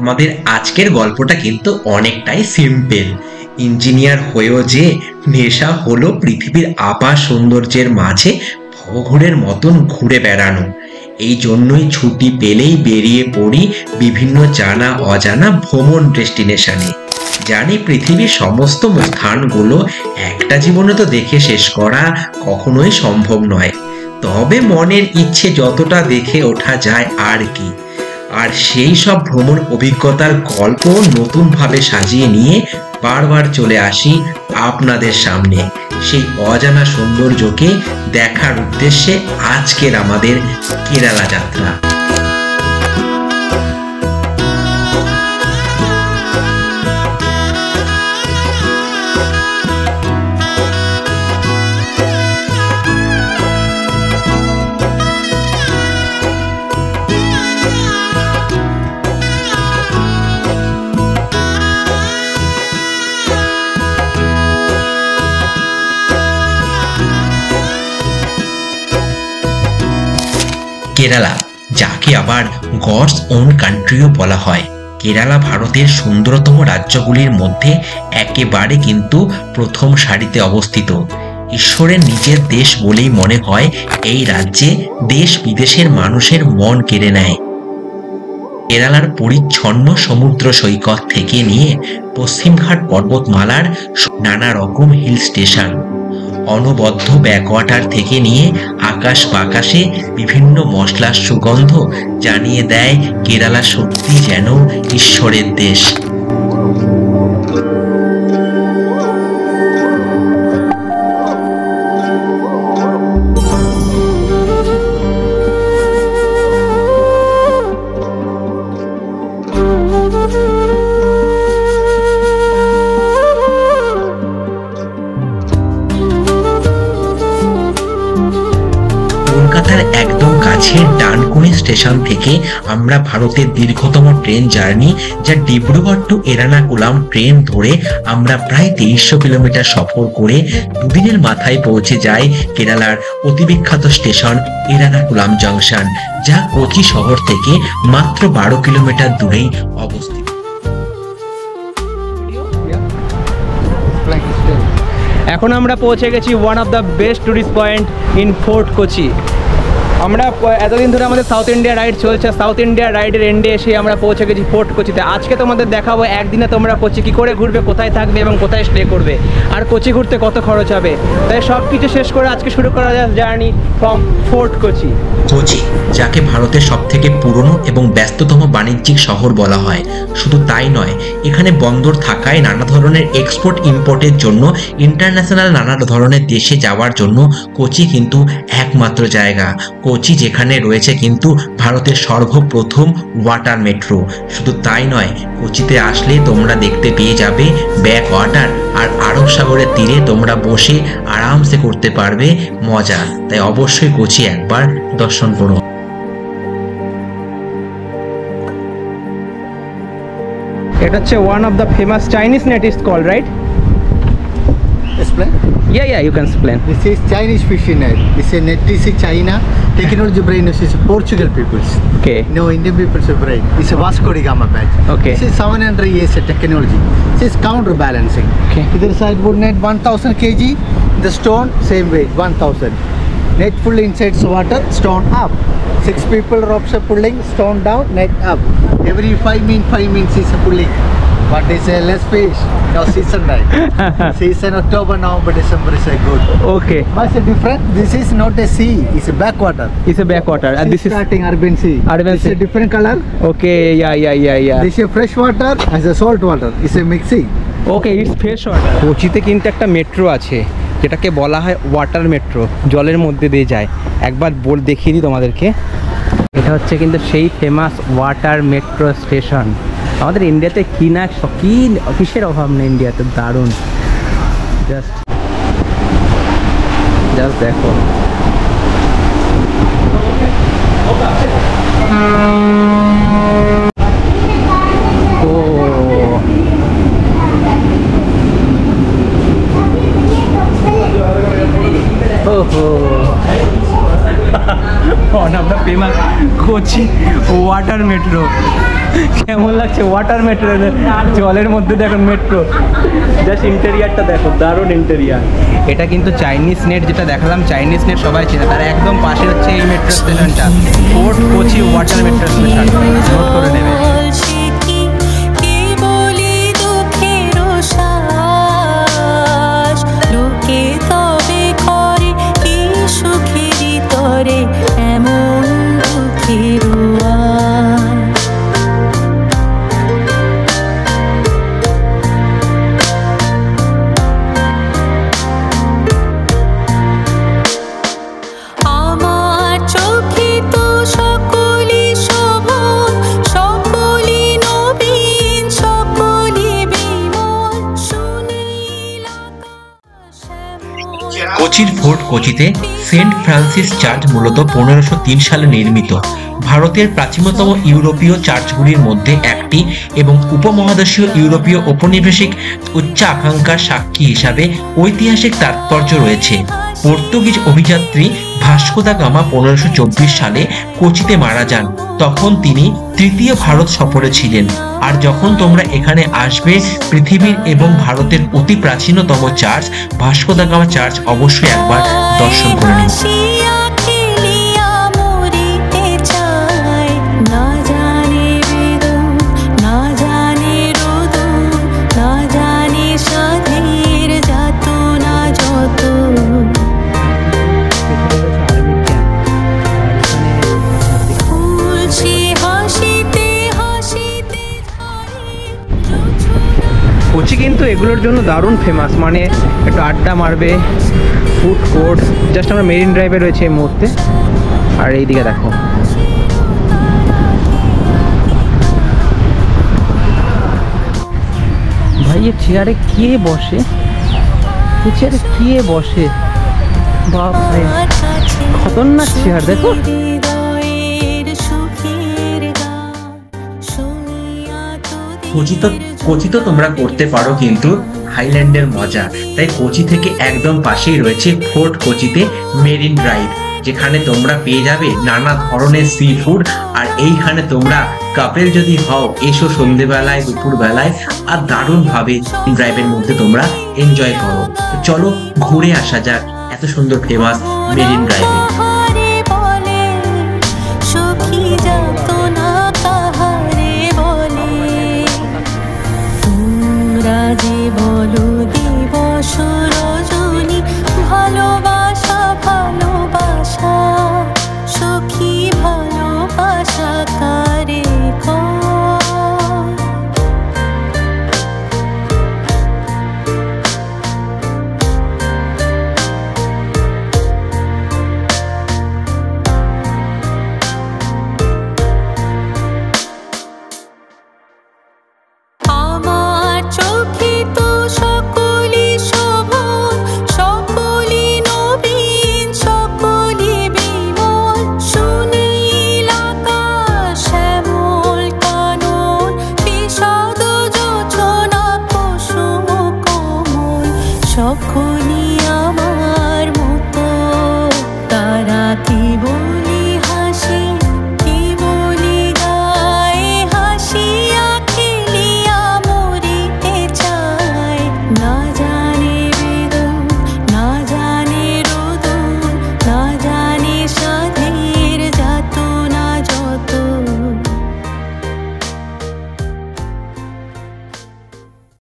আমাদের আজকের গল্পটা কিন্তু অনেকটাই সিম্পল। ইঞ্জিনিয়ার হয়েও যে নেশা হলো পৃথিবীর আপার সৌন্দর্যের মাঝে ভবঘুরের মতন ঘুরে বেড়ানো। এই জন্যই ছুটি পেলেই বেরিয়ে পড়ি বিভিন্ন জানা অজানা ভ্রমণ ডেস্টিনেশনে। জানি পৃথিবীর সমস্ত স্থানগুলো একটা জীবনে তো দেখে শেষ করা কখনোই সম্ভব নয়, তবে মনের ইচ্ছে যতটা দেখে ওঠা যায় আর কি। আর সেই সব ভ্রমণ অভিজ্ঞতার গল্প নতুনভাবে সাজিয়ে নিয়ে বারবার চলে আসি আপনাদের সামনে সেই অজানা সৌন্দর্যকে দেখার উদ্দেশ্যে আজকের আমাদের কেরালা যাত্রা। কেরালা, যাকে আবার গডস ওন কান্ট্রিও বলা হয়। কেরালা ভারতের সুন্দরতম রাজ্যগুলির মধ্যে একেবারে কিন্তু প্রথম সারিতে অবস্থিত। ঈশ্বরের নিজের দেশ বলেই মনে হয় এই রাজ্যে দেশ বিদেশের মানুষের মন কেড়ে নেয়। কেরালার পরিচ্ছন্ন সমুদ্র সৈকত থেকে নিয়ে পশ্চিমঘাট পর্বতমালার নানা রকম হিল স্টেশন, অনবদ্য ব্যাকওয়াটার থেকে নিয়ে আকাশ বাতাসে বিভিন্ন মশলার সুগন্ধ জানিয়ে দেয় কেরালা সত্যি যেন ঈশ্বরের দেশ। কলকাতার একদম কাছের ডানকুনি স্টেশন থেকে আমরা ভারতের দীর্ঘতম ট্রেন জার্নি যা ডিব্রুগড় টু এরানাকুলাম ট্রেন ধরে আমরা প্রায় 2300 কিলোমিটার সফর করে দুদিনের মাথায় পৌঁছে যাই কেরালার অতিবিখ্যাত স্টেশন এরানাকুলাম জংশন, যা কোচি শহর থেকে মাত্র 12 কিলোমিটার দূরেই অবস্থিত। এখন আমরা পৌঁছে গেছি one of the best tourist point in fort Kochi. আমরা এতদিন ধরে আমাদের সাউথ ইন্ডিয়া রাইড চলছে, সাউথ ইন্ডিয়া রাইডের এন্ডে এসে আমরা পৌঁছে গেছি ফোর্ট কোচিতে। আজকে তোমাদের দেখাবো একদিনে তোমরা কোচি কী করে ঘুরবে, কোথায় থাকবে এবং কোথায় স্টে করবে, আর কোচি ঘুরতে কত খরচ হবে। তাই সব কিছু শেষ করে আজকে শুরু করা যায় journey from fort Kochi. Kochi, যাকে ভারতের সবথেকে পুরনো এবং ব্যস্ততম বাণিজ্যিক শহর বলা হয়, শুধু তাই নয়, এখানে বন্দর থাকায় নানা ধরনের এক্সপোর্ট ইম্পোর্টের জন্য ইন্টারন্যাশনাল নানা ধরনের দেশে যাওয়ার জন্য কোচি কিন্তু একমাত্র জায়গা। কোচি যেখানে রয়েছে কিন্তু ভারতের সর্বপ্রথম ওয়াটার মেট্রো। শুধু তাই নয়, কোচিতে আসলে তোমরা দেখতে পেয়ে যাবে ব্যাক ওয়াটার, আর আরব সাগরের তীরে তোমরা বসে আরামসে করতে পারবে মজা। তাই অবশ্যই কোচি একবার দর্শন করো। এটা হচ্ছে one of the famous Chinese net is called, right? Explain. Yeah, you can explain. This is Chinese fishing net. This is net is China. Technology brain is Portugal peoples. Okay. No Indian people's brain. It's a Vasco da Gama batch. Okay. This is 700 years of technology. This is counterbalancing. Okay. Either side would net 1000 kg. The stone same weight 1000. Net full inside water, stone up. 6 people ropes are pulling, stone down, net up. Every 5 means is a pulling. But they say less fish. Now season time. Season October, November, December is a good. Okay. But it's different. This is not a sea. It's a backwater. It's a backwater, and this is starting urban sea. Urban It's sea. a different color. Okay. Yeah. This is fresh water as a salt water. It's a mixing. Okay, it's fresh water. কোচিতে কিন্তু একটা metro আছে যেটাকে বলা হয় water metro, জলের মধ্যে দিয়ে যায়। একবার দেখিয়ে দিই তোমাদেরকে। এটা হচ্ছে কিন্তু সেই ফেমাস ওয়াটার মেট্রো স্টেশন। আমাদের ইন্ডিয়াতে কি না কিসের অভাব নেই ইন্ডিয়াতে, দারুণ। জাস্ট দেখো। One of the famous Kochi water metro. কেমন লাগছে ওয়াটার মেট্রো, জলের মধ্যে দেখুন মেট্রো, জাস্ট ইন্টেরিয়ারটা দেখো, দারুণ ইন্টেরিয়ার। এটা কিন্তু চাইনিজ নেট, যেটা দেখালাম চাইনিজ নেট সবাই চেনে, তার একদম পাশে হচ্ছে এই মেট্রো স্টেশনটা, fort Kochi water metro station, note করে নেবে। কোচির ফোর্ট কোচিতে সেন্ট ফ্রান্সিস চার্চ মূলত 1503 সালে নির্মিত, ভারতের প্রাচীনতম ইউরোপীয় চার্চগুলির মধ্যে একটি এবং উপমহাদেশীয় ইউরোপীয় ঔপনিবেশিক উচ্চাকাঙ্ক্ষার সাক্ষী হিসাবে ঐতিহাসিক তাৎপর্য রয়েছে। পর্তুগিজ অভিযাত্রী ভাস্কো দা গামা 1524 সালে কোচিতে মারা যান, তখন তিনি তৃতীয় ভারত সফরে ছিলেন। আর যখন তোমরা এখানে আসবে, পৃথিবীর এবং ভারতের অতি প্রাচীনতম church Vasco da Gama church অবশ্যই একবার দর্শন করে নিন। কোচি কিন্তু এগুলোর জন্য দারুণ ফেমাস, মানে একটু আড্ডা মারবে, ফুড কোর্ট, জাস্ট আমরা মেরিন ড্রাইভে রয়েছে এই মুহূর্তে। আর এইদিকে দেখো ভাই, এ চেয়ারে কে বসে, এ চেয়ারে কে বসে, বাপ রে খতরনাক চেয়ার দেখো। কোচি তো তোমরা করতে পারো কিন্তু হাইল্যান্ডের মজা, তাই কোচি থেকে একদম পাশেই রয়েছে ফোর্ট কোচিতে মেরিন ড্রাইভ, যেখানে তোমরা পেয়ে যাবে নানা ধরনের সি ফুড। আর এইখানে তোমরা কাপেল যদি হও, এসো সন্ধ্যেবেলায় দুপুরবেলায়, আর দারুণভাবে ড্রাইভের মধ্যে তোমরা এনজয় করো। চলো ঘুরে আসা যাক এত সুন্দর ফেমাস মেরিন ড্রাইভে।